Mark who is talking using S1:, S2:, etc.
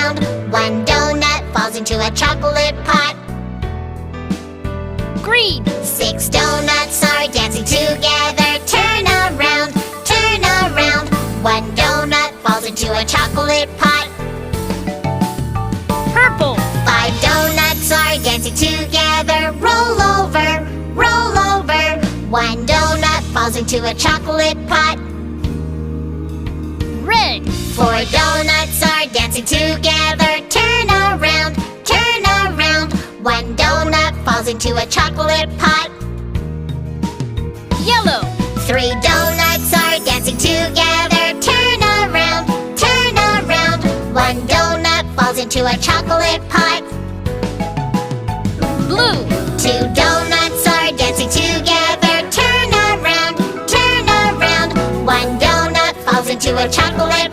S1: around. One donut falls into a chocolate pot.
S2: Green.
S1: 6 donuts are dancing together. Turn around, turn around. One donut falls into a chocolate pot.
S2: Purple.
S1: 5 donuts are dancing together. Roll over, roll over. One donut falls into a chocolate pot.
S2: Red.
S1: 4 donuts are dancing together. Turn around, turn around. One donut falls into a chocolate pot.
S2: Yellow.
S1: 3 donuts are dancing together. Turn around, turn around. One donut falls into a chocolate pot.
S2: Blue.
S1: 2 donuts are dancing together. Turn around, turn around. One donut falls into a chocolate